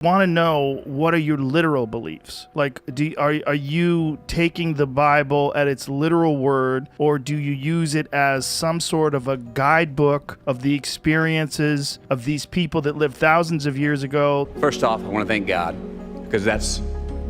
Want to know, what are your literal beliefs? Like, are you taking the Bible at its literal word, or do you use it as some sort of a guidebook of the experiences of these people that lived thousands of years ago? First off, I want to thank God, because that's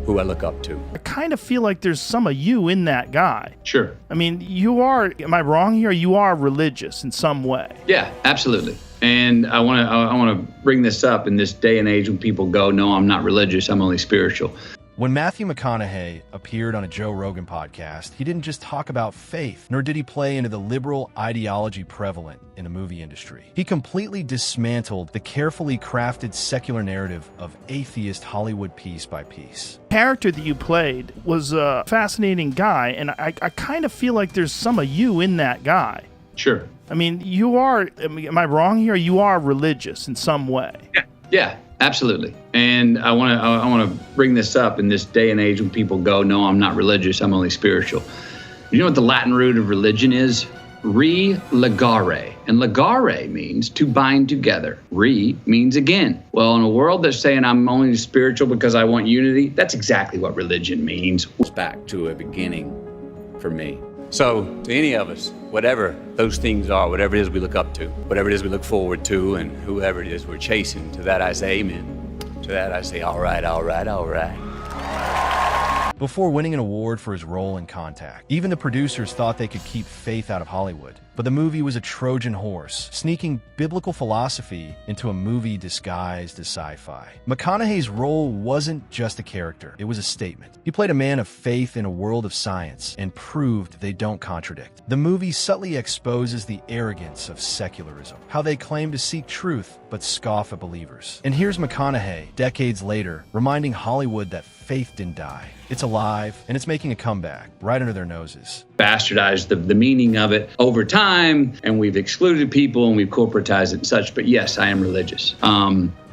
who I look up to. I kind of feel like there's some of you in that guy. Sure. I mean, you are, am I wrong here? You are religious in some way. Yeah, absolutely. And I want to bring this up in this day and age when people go, no, I'm not religious, I'm only spiritual. When Matthew McConaughey appeared on a Joe Rogan podcast, he didn't just talk about faith, nor did he play into the liberal ideology prevalent in the movie industry. He completely dismantled the carefully crafted secular narrative of Atheist Hollywood piece by piece. The character that you played was a fascinating guy, and I kind of feel like there's some of you in that guy. Sure. I mean, you are, am I wrong here? You are religious in some way. Yeah, absolutely. And I want to bring this up in this day and age when people go, no, I'm not religious, I'm only spiritual. You know what the Latin root of religion is? Re-legare. And legare means to bind together. Re means again. Well, in a world that's saying I'm only spiritual because I want unity, that's exactly what religion means. It's back to a beginning for me. So, to any of us, whatever those things are, whatever it is we look up to, whatever it is we look forward to, and whoever it is we're chasing, to that I say amen. To that I say, all right, all right, all right. Before winning an award for his role in Contact, even the producers thought they could keep faith out of Hollywood. But the movie was a Trojan horse, sneaking biblical philosophy into a movie disguised as sci-fi. McConaughey's role wasn't just a character, it was a statement. He played a man of faith in a world of science and proved they don't contradict. The movie subtly exposes the arrogance of secularism, how they claim to seek truth but scoff at believers. And here's McConaughey, decades later, reminding Hollywood that faith didn't die. It's alive, and it's making a comeback right under their noses. Bastardized the meaning of it over time, and we've excluded people and we've corporatized it and such. But yes, I am religious.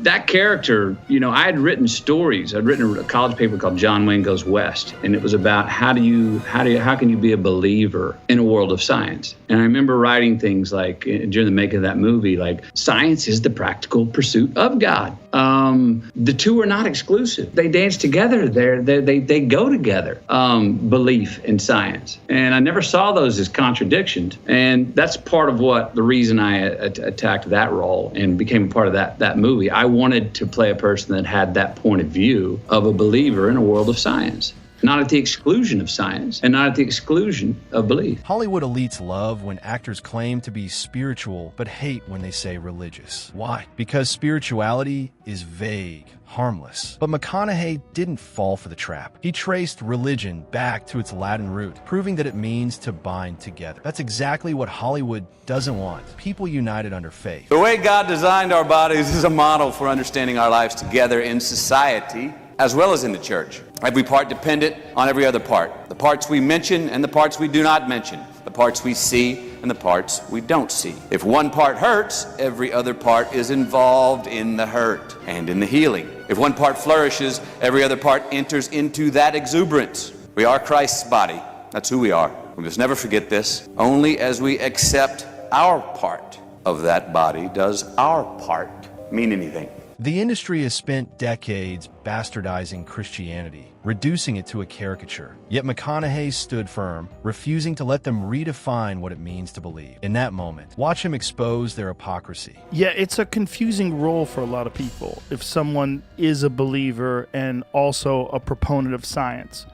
That character, you know, I had written stories. I'd written a college paper called John Wayne Goes West, and it was about how can you be a believer in a world of science. And I remember writing things like during the making of that movie, like science is the practical pursuit of God. The two are not exclusive. They dance together. They go together. Belief and science, and I never saw those as contradictions. And that's part of the reason I attacked that role and became a part of that movie. I wanted to play a person that had that point of view of a believer in a world of science. Not at the exclusion of science and not at the exclusion of belief. Hollywood elites love when actors claim to be spiritual but hate when they say religious. Why? Because spirituality is vague, harmless. But McConaughey didn't fall for the trap. He traced religion back to its Latin root, proving that it means to bind together. That's exactly what Hollywood doesn't want. People united under faith. The way God designed our bodies is a model for understanding our lives together in society as well as in the church. Every part dependent on every other part. The parts we mention and the parts we do not mention. The parts we see and the parts we don't see. If one part hurts, every other part is involved in the hurt and in the healing. If one part flourishes, every other part enters into that exuberance. We are Christ's body. That's who we are. We must never forget this. Only as we accept our part of that body does our part mean anything. The industry has spent decades bastardizing Christianity, reducing it to a caricature. Yet McConaughey stood firm, refusing to let them redefine what it means to believe. In that moment, watch him expose their hypocrisy. Yeah, it's a confusing role for a lot of people if someone is a believer and also a proponent of science.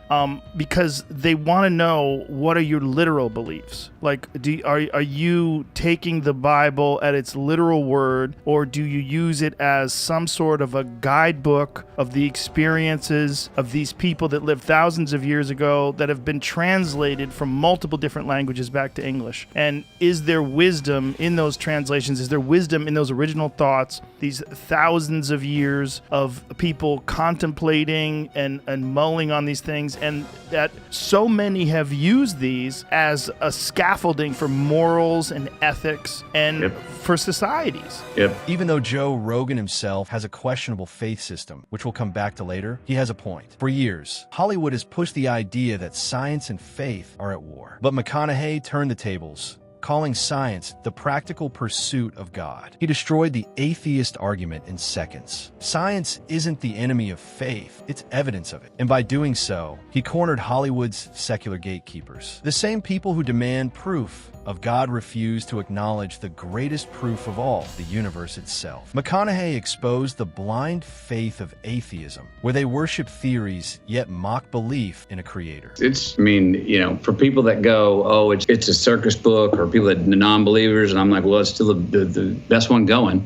Because they want to know, what are your literal beliefs? Like, are you taking the Bible at its literal word, or do you use it as some sort of a guidebook of the experiences of these people that lived thousands of years ago that have been translated from multiple different languages back to English? And is there wisdom in those translations? Is there wisdom in those original thoughts, these thousands of years of people contemplating and mulling on these things? And that so many have used these as a scaffolding for morals and ethics and for societies. Even though Joe Rogan himself has a questionable faith system, which we'll come back to later, he has a point. For years, Hollywood has pushed the idea that science and faith are at war. But McConaughey turned the tables, calling science the practical pursuit of God. He destroyed the atheist argument in seconds. Science isn't the enemy of faith, it's evidence of it. And by doing so, he cornered Hollywood's secular gatekeepers. The same people who demand proof of God refuse to acknowledge the greatest proof of all, the universe itself. McConaughey exposed the blind faith of atheism, where they worship theories yet mock belief in a creator. For people that go, oh, it's a circus book, or people that non-believers, and I'm like, well, it's still the best one going.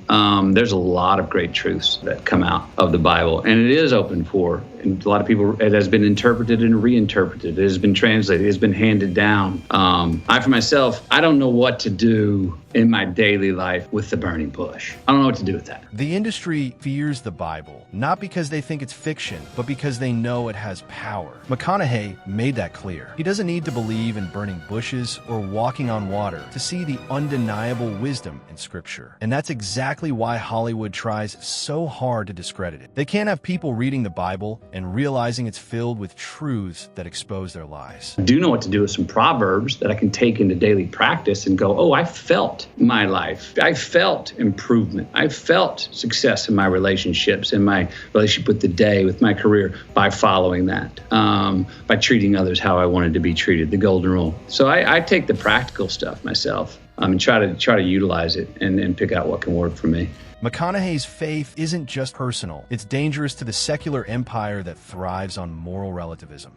There's a lot of great truths that come out of the Bible, and it is open for, and a lot of people, it has been interpreted and reinterpreted. It has been translated. It has been handed down. I, for myself, I don't know what to do in my daily life with the burning bush. I don't know what to do with that. The industry fears the Bible, not because they think it's fiction, but because they know it has power. McConaughey made that clear. He doesn't need to believe in burning bushes or walking on water to see the undeniable wisdom in Scripture. And that's exactly why Hollywood tries so hard to discredit it. They can't have people reading the Bible and realizing it's filled with truths that expose their lies. I do know what to do with some proverbs that I can take into daily practice and go, oh, I felt my life. I felt improvement. I felt success in my relationships, in my relationship with the day, with my career, by following that, by treating others how I wanted to be treated, the golden rule. So I take the practical stuff myself and try to utilize it and pick out what can work for me. McConaughey's faith isn't just personal. It's dangerous to the secular empire that thrives on moral relativism.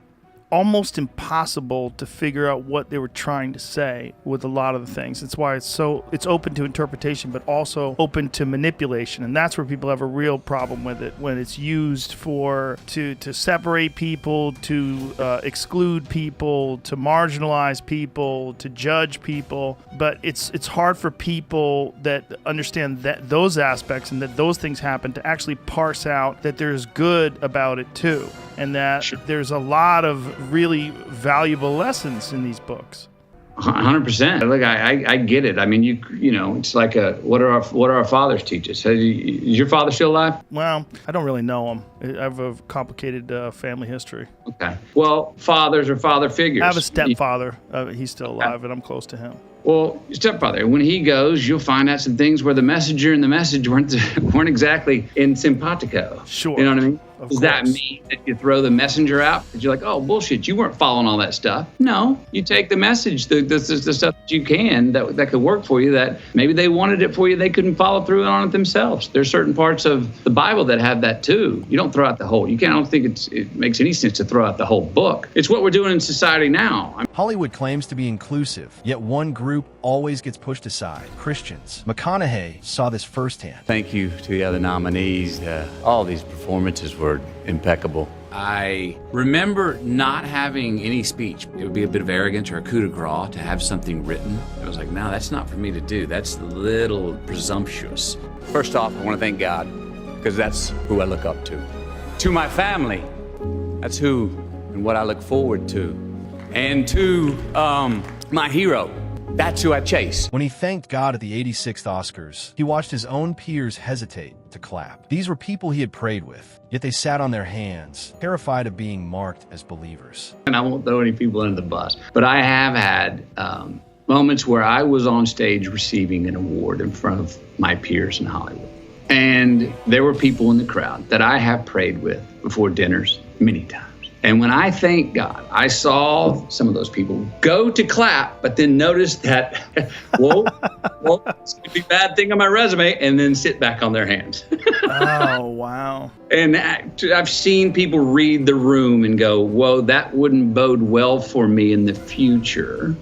Almost impossible to figure out what they were trying to say with a lot of the things. That's why it's open to interpretation, but also open to manipulation. And that's where people have a real problem with it, when it's used to separate people, to exclude people, to marginalize people, to judge people. But it's hard for people that understand that those aspects and that those things happen to actually parse out that there's good about it too. And that there's a lot of really valuable lessons in these books. 100%. Look, I get it. I mean, you know, it's like what do our fathers teach us? Is your father still alive? Well, I don't really know him. I have a complicated family history. Okay. Well, fathers or father figures. I have a stepfather. He's still alive, and I'm close to him. Well, your stepfather, when he goes, you'll find out some things where the messenger and the message weren't exactly in simpatico. Sure. You know what I mean? Of Does that course. mean that you throw the messenger out? Because you're like, oh, bullshit, you weren't following all that stuff. No, you take the message, the stuff that you can, that could work for you, that maybe they wanted it for you, they couldn't follow through on it themselves. There's certain parts of the Bible that have that too. You don't throw out the whole. I don't think it makes any sense to throw out the whole book. It's what we're doing in society now. Hollywood claims to be inclusive, yet one group always gets pushed aside: Christians. McConaughey saw this firsthand. Thank you to the other nominees. All these performances were impeccable. I remember not having any speech. It would be a bit of arrogance or a coup de grace to have something written. I was like, no, that's not for me to do. That's a little presumptuous. First off, I want to thank God, because that's who I look up to. To my family, that's who and what I look forward to. And to my hero, that's who I chase. When he thanked God at the 86th Oscars, he watched his own peers hesitate to clap. These were people he had prayed with, yet they sat on their hands, terrified of being marked as believers. And I won't throw any people under the bus, but I have had moments where I was on stage receiving an award in front of my peers in Hollywood. And there were people in the crowd that I have prayed with before dinners many times. And when I thank God, I saw some of those people go to clap, but then notice that, whoa, this could be a bad thing on my resume, and then sit back on their hands. Oh, wow. And I've seen people read the room and go, whoa, that wouldn't bode well for me in the future.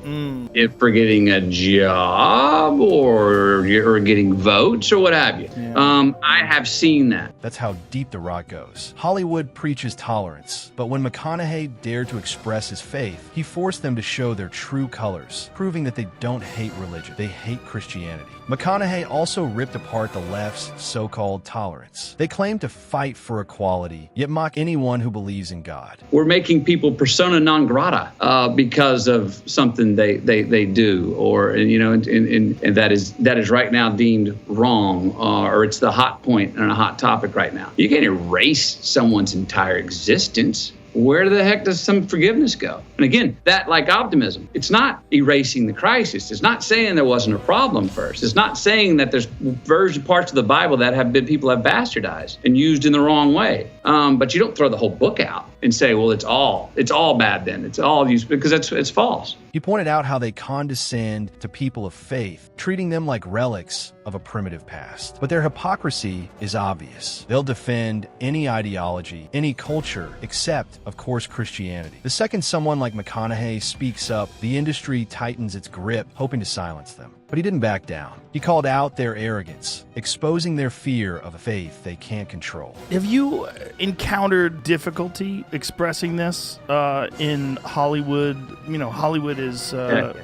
If for getting a job or getting votes or what have you. Yeah. I have seen that. That's how deep the rot goes. Hollywood preaches tolerance, but when McConaughey dared to express his faith, he forced them to show their true colors, proving that they don't hate religion, they hate Christianity. McConaughey also ripped apart the left's so-called tolerance. They claim to fight for equality, yet mock anyone who believes in God. We're making people persona non grata because of something they do, or and that is right now deemed wrong, or it's the hot point and a hot topic right now. You can't erase someone's entire existence where the heck does some forgiveness go? And again, that, like optimism, it's not erasing the crisis. It's not saying there wasn't a problem first. It's not saying that there's parts of the Bible that people have bastardized and used in the wrong way. But you don't throw the whole book out and say, well, it's all bad then. It's all used, because it's false. He pointed out how they condescend to people of faith, treating them like relics of a primitive past. But their hypocrisy is obvious. They'll defend any ideology, any culture, except, of course, Christianity. The second someone like McConaughey speaks up, the industry tightens its grip, hoping to silence them. But he didn't back down. He called out their arrogance, exposing their fear of a faith they can't control. Have you encountered difficulty expressing this in Hollywood? You know, Hollywood is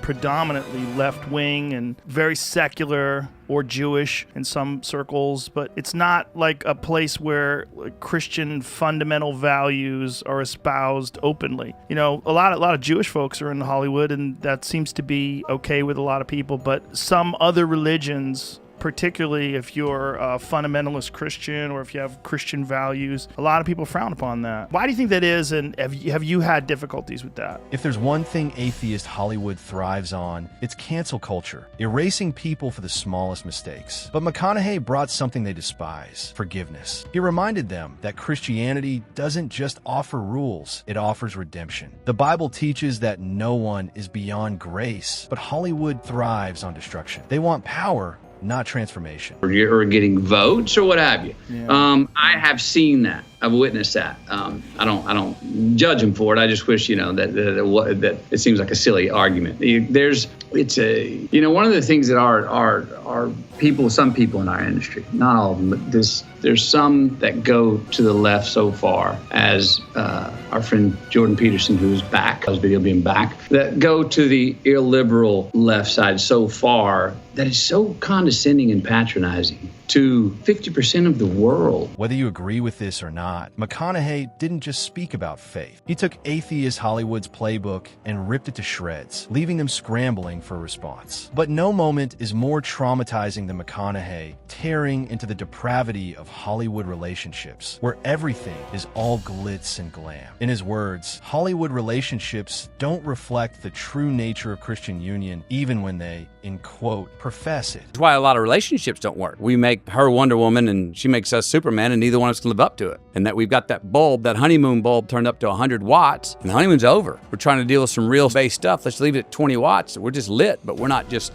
predominantly left-wing and very secular or Jewish in some circles, but it's not like a place where Christian fundamental values are espoused openly. You know, a lot of Jewish folks are in Hollywood, and that seems to be okay with a lot of people, but some other religions, particularly if you're a fundamentalist Christian or if you have Christian values, a lot of people frown upon that. Why do you think that is, and have you had difficulties with that? If there's one thing Atheist Hollywood thrives on, it's cancel culture, erasing people for the smallest mistakes. But McConaughey brought something they despise: forgiveness. He reminded them that Christianity doesn't just offer rules, it offers redemption. The Bible teaches that no one is beyond grace, but Hollywood thrives on destruction. They want power, not transformation. Or getting votes or what have you. Yeah. I have seen that. I've witnessed that. I don't judge him for it. I just wish, that it seems like a silly argument. One of the things that our people, some people in our industry, not all of them, but there's some that go to the left so far, as our friend Jordan Peterson, who's back, his video being back, that go to the illiberal left side so far that is so condescending and patronizing to 50% of the world. Whether you agree with this or not, McConaughey didn't just speak about faith. He took Atheist Hollywood's playbook and ripped it to shreds, leaving them scrambling for a response. But no moment is more traumatizing than McConaughey tearing into the depravity of Hollywood relationships, where everything is all glitz and glam. In his words, Hollywood relationships don't reflect the true nature of Christian union, even when they, in quote, profess it. That's why a lot of relationships don't work. We make her Wonder Woman and she makes us Superman, and neither one of us can live up to it. And that we've got that bulb, that honeymoon bulb, turned up to 100 watts, and the honeymoon's over. We're trying to deal with some real base stuff. Let's leave it at 20 watts. We're just lit, but we're not just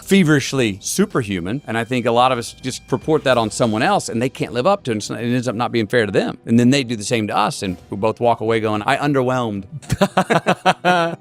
feverishly superhuman. And I think a lot of us just purport that on someone else, and they can't live up to it, and it ends up not being fair to them. And then they do the same to us, and we both walk away going, I underwhelmed.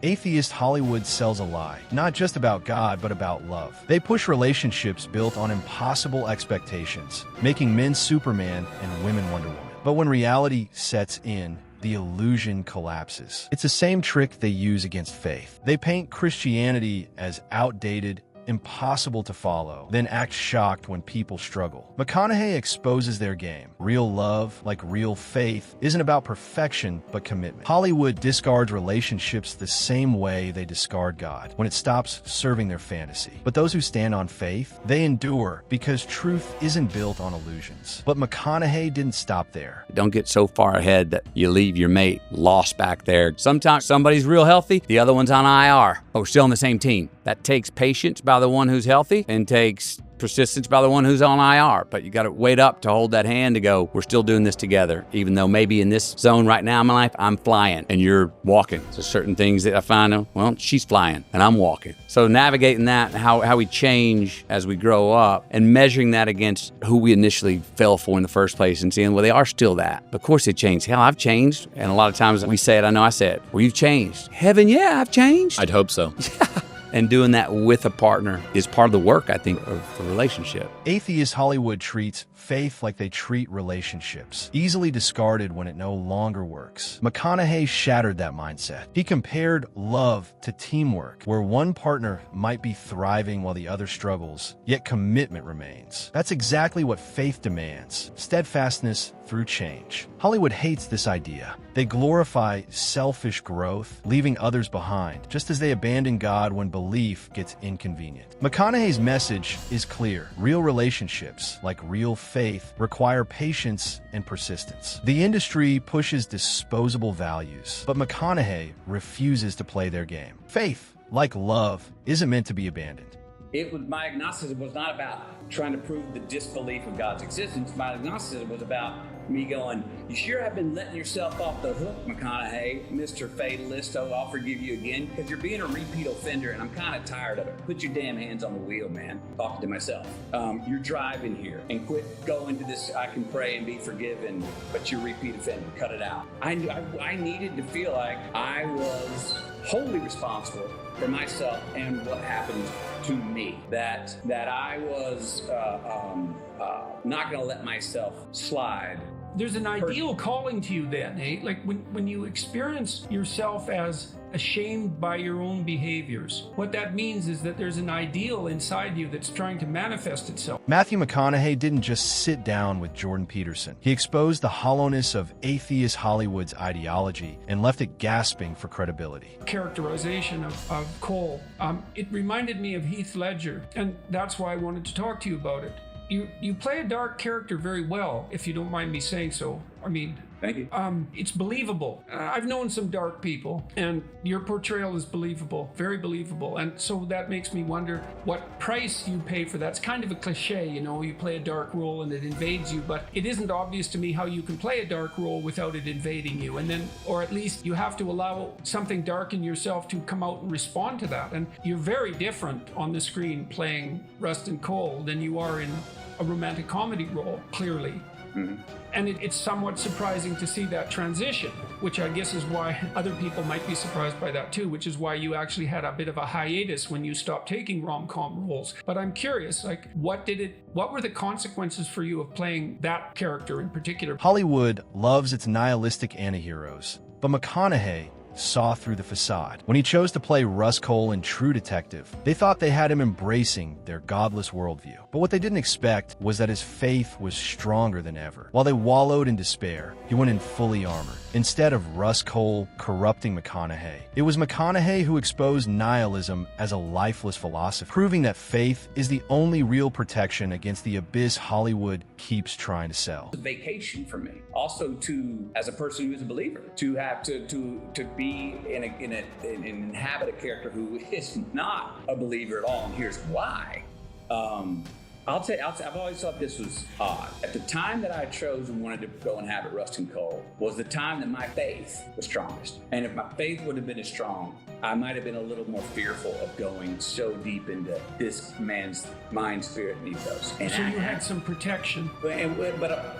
Atheist Hollywood sells a lie, not just about God, but about love. They push relationships built on impossible expectations, making men Superman and women Wonder Woman. But when reality sets in, the illusion collapses. It's the same trick they use against faith. They paint Christianity as outdated, impossible to follow, then act shocked when people struggle. McConaughey exposes their game. Real love, like real faith, isn't about perfection, but commitment. Hollywood discards relationships the same way they discard God, when it stops serving their fantasy. But those who stand on faith, they endure, because truth isn't built on illusions. But McConaughey didn't stop there. Don't get so far ahead that you leave your mate lost back there. Sometimes somebody's real healthy, the other one's on IR, but we're still on the same team. That takes patience by the one who's healthy and takes persistence by the one who's on IR. But you got to wait up to hold that hand to go, we're still doing this together, even though maybe in this zone right now in my life, I'm flying and you're walking. So certain things that I find, well, she's flying and I'm walking. So navigating that, how we change as we grow up, and measuring that against who we initially fell for in the first place, and seeing, well, they are still that. Of course they changed. Hell, I've changed. And a lot of times we say it, I know I said, well, you've changed. Heaven, yeah, I've changed. I'd hope so. And doing that with a partner is part of the work, I think, of the relationship. Atheist Hollywood treats faith like they treat relationships, easily discarded when it no longer works. McConaughey shattered that mindset. He compared love to teamwork, where one partner might be thriving while the other struggles, yet commitment remains. That's exactly what faith demands: steadfastness through change. Hollywood hates this idea. They glorify selfish growth, leaving others behind, just as they abandon God when belief gets inconvenient. McConaughey's message is clear. Real relationships, like real faith require patience and persistence. The industry pushes disposable values, but McConaughey refuses to play their game. Faith, like love, isn't meant to be abandoned. My agnosticism was not about trying to prove the disbelief of God's existence. My agnosticism was about me going, you sure have been letting yourself off the hook, McConaughey, Mr. Fatalist. Oh, I'll forgive you again because you're being a repeat offender and I'm kind of tired of it. Put your damn hands on the wheel, man. Talking to myself. You're driving here and quit going to this, I can pray and be forgiven, but you're a repeat offender. Cut it out. I needed to feel like I was wholly responsible for myself and what happened to me. That I was not going to let myself slide. There's an ideal calling to you then, eh? Like when you experience yourself as ashamed by your own behaviors, what that means is that there's an ideal inside you that's trying to manifest itself. Matthew McConaughey didn't just sit down with Jordan Peterson. He exposed the hollowness of Atheist Hollywood's ideology and left it gasping for credibility. Characterization of Cole, it reminded me of Heath Ledger, and that's why I wanted to talk to you about it. You play a dark character very well, if you don't mind me saying so. I mean, thank you. It's believable. I've known some dark people, and your portrayal is believable, very believable. And so that makes me wonder what price you pay for that. It's kind of a cliche, you know, you play a dark role and it invades you, but it isn't obvious to me how you can play a dark role without it invading you. And then, or at least you have to allow something dark in yourself to come out and respond to that. And you're very different on the screen playing Rustin Cole than you are in a romantic comedy role, clearly. Mm-hmm. And it's somewhat surprising to see that transition, which I guess is why other people might be surprised by that too, which is why you actually had a bit of a hiatus when you stopped taking rom-com roles. But I'm curious, like, what were the consequences for you of playing that character in particular? Hollywood loves its nihilistic antiheroes, but McConaughey saw through the facade. When he chose to play Russ Cole in True Detective, they thought they had him embracing their godless worldview. But what they didn't expect was that his faith was stronger than ever. While they wallowed in despair, he went in fully armored. Instead of Russ Cole corrupting McConaughey, it was McConaughey who exposed nihilism as a lifeless philosophy, proving that faith is the only real protection against the abyss Hollywood keeps trying to sell. It's a vacation for me. Also, as a person who is a believer, to have to be inhabit a character who is not a believer at all, and here's why. I've always thought this was odd. At the time that I chose and wanted to go inhabit Rustin Cole was the time that my faith was strongest. And if my faith would have been as strong, I might have been a little more fearful of going so deep into this man's mind, spirit, and ethos. And so you had some protection. But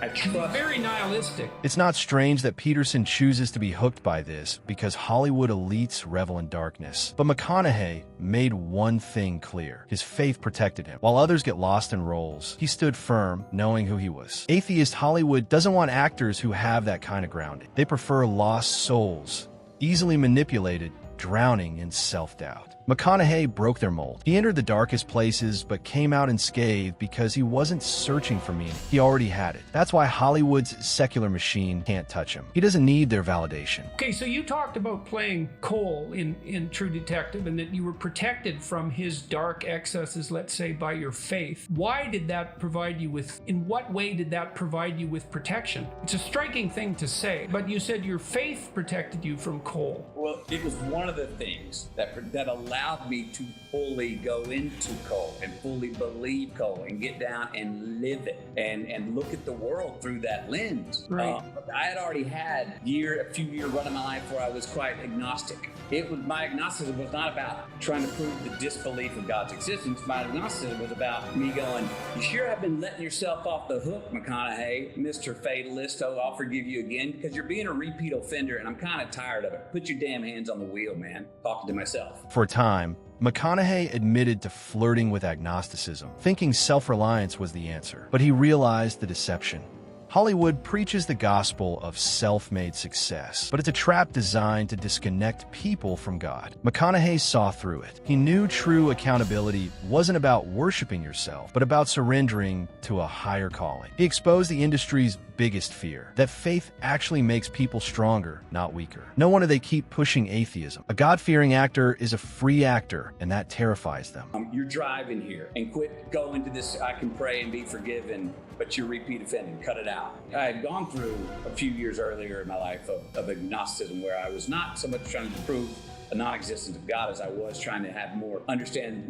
I trust. Very nihilistic. It's not strange that Peterson chooses to be hooked by this, because Hollywood elites revel in darkness. But McConaughey made one thing clear. His faith protected him. While others get lost in roles, he stood firm, knowing who he was. Atheist Hollywood doesn't want actors who have that kind of grounding. They prefer lost souls, easily manipulated, drowning in self-doubt. McConaughey broke their mold. He entered the darkest places, but came out unscathed because he wasn't searching for meaning. He already had it. That's why Hollywood's secular machine can't touch him. He doesn't need their validation. Okay, so you talked about playing Cole in True Detective and that you were protected from his dark excesses, let's say, by your faith. Why did that provide you with, in what way did that provide you with protection? It's a striking thing to say, but you said your faith protected you from Cole. Well, it was one of the things that allowed me to fully go into Cole and fully believe Cole and get down and live it and look at the world through that lens. Right. I had already had a few year run of my life where I was quite agnostic. My agnosticism was not about trying to prove the disbelief of God's existence. My agnosticism was about me going, you sure have been letting yourself off the hook, McConaughey, Mr. Fatalist. Oh, I'll forgive you again because you're being a repeat offender and I'm kind of tired of it. Put your damn hands on the wheel, man. Talking to myself. For a time, McConaughey admitted to flirting with agnosticism, thinking self-reliance was the answer. But he realized the deception. Hollywood preaches the gospel of self-made success, but it's a trap designed to disconnect people from God. McConaughey saw through it. He knew true accountability wasn't about worshiping yourself, but about surrendering to a higher calling. He exposed the industry's biggest fear, that faith actually makes people stronger, not weaker. No wonder they keep pushing atheism. A God-fearing actor is a free actor, and that terrifies them. You're driving here and quit going to this, I can pray and be forgiven, but you're repeat offending. Cut it out. I had gone through a few years earlier in my life of agnosticism, where I was not so much trying to prove a non-existence of God as I was trying to have more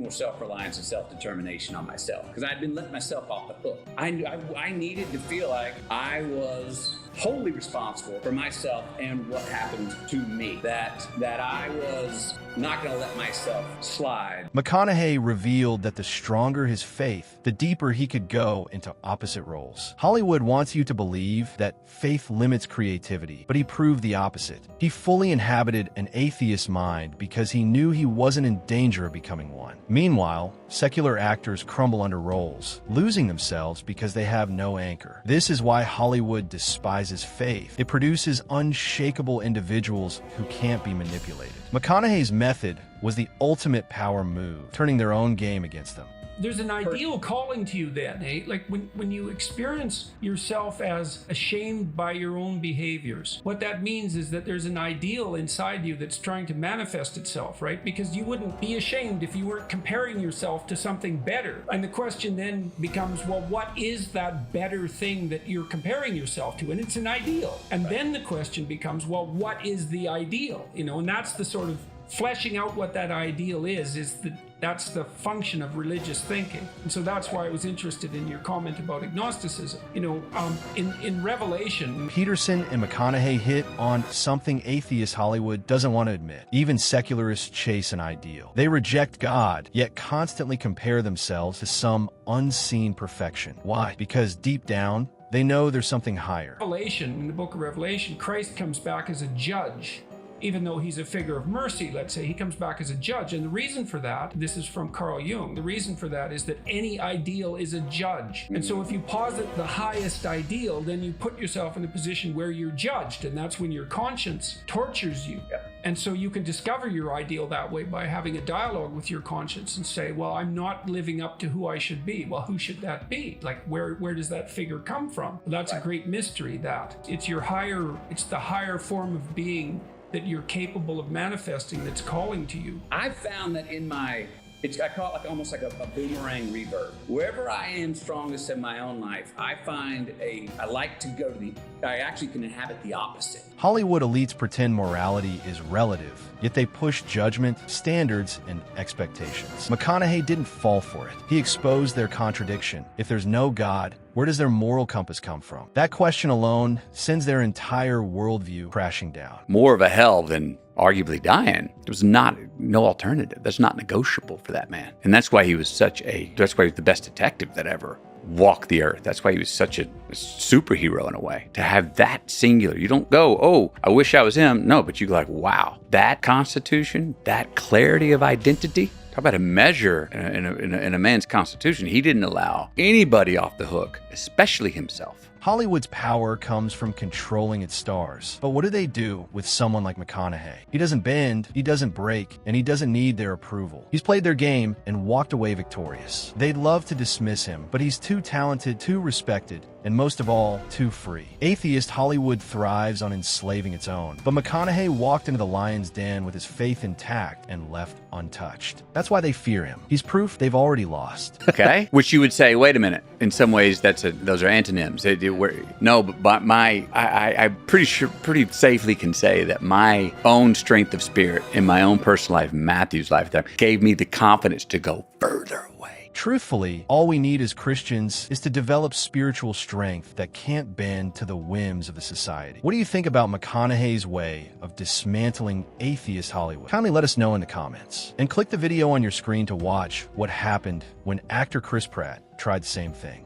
self-reliance and self-determination on myself, because I'd been letting myself off the hook. I needed to feel like I was wholly responsible for myself and what happened to me, that I was not going to let myself slide. McConaughey revealed that the stronger his faith, the deeper he could go into opposite roles. Hollywood wants you to believe that faith limits creativity, but he proved the opposite. He fully inhabited an atheist mind because he knew he wasn't in danger of becoming one. Meanwhile, secular actors crumble under roles, losing themselves because they have no anchor. This is why Hollywood despises faith. It produces unshakable individuals who can't be manipulated. McConaughey's method was the ultimate power move, turning their own game against them. There's an ideal calling to you then, eh? Like when you experience yourself as ashamed by your own behaviors, what that means is that there's an ideal inside you that's trying to manifest itself, right? Because you wouldn't be ashamed if you weren't comparing yourself to something better. And the question then becomes, well, what is that better thing that you're comparing yourself to? And it's an ideal. And then the question becomes, well, what is the ideal? You know, and that's the sort of fleshing out what that ideal is that's the function of religious thinking. And so that's why I was interested in your comment about agnosticism. You know, in Revelation, Peterson and McConaughey hit on something Atheist Hollywood doesn't want to admit. Even secularists chase an ideal. They reject God, yet constantly compare themselves to some unseen perfection. Why? Because deep down, they know there's something higher. In the book of Revelation, Christ comes back as a judge. Even though he's a figure of mercy, let's say, he comes back as a judge. And the reason for that, this is from Carl Jung, the reason for that is that any ideal is a judge. And so if you posit the highest ideal, then you put yourself in a position where you're judged. And that's when your conscience tortures you. Yep. And so you can discover your ideal that way by having a dialogue with your conscience and say, well, I'm not living up to who I should be. Well, who should that be? Like, where does that figure come from? Well, that's a great mystery, that. It's the higher form of being that you're capable of manifesting that's calling to you. I've found that I call it almost like a boomerang reverb. Wherever I am strongest in my own life, I actually can inhabit the opposite. Hollywood elites pretend morality is relative, yet they push judgment, standards, and expectations. McConaughey didn't fall for it. He exposed their contradiction. If there's no God, where does their moral compass come from? That question alone sends their entire worldview crashing down. More of a hell than arguably dying. There was no alternative. That's not negotiable for that man. And that's why he was that's why he was the best detective that ever walked the earth. That's why he was such a superhero in a way. To have that singular, you don't go, oh, I wish I was him. No, but you go like, wow, that constitution, that clarity of identity. Talk about a measure in a man's constitution. He didn't allow anybody off the hook, especially himself. Hollywood's power comes from controlling its stars. But what do they do with someone like McConaughey? He doesn't bend, he doesn't break, and he doesn't need their approval. He's played their game and walked away victorious. They'd love to dismiss him, but he's too talented, too respected, and most of all, too free. Atheist Hollywood thrives on enslaving its own, but McConaughey walked into the lion's den with his faith intact and left untouched. That's why they fear him. He's proof they've already lost. Okay. Which you would say, wait a minute. In some ways, those are antonyms. I pretty safely can say that my own strength of spirit in my own personal life, Matthew's lifetime, gave me the confidence to go further away. Truthfully, all we need as Christians is to develop spiritual strength that can't bend to the whims of the society. What do you think about McConaughey's way of dismantling Atheist Hollywood? Kindly let us know in the comments. And click the video on your screen to watch what happened when actor Chris Pratt tried the same thing.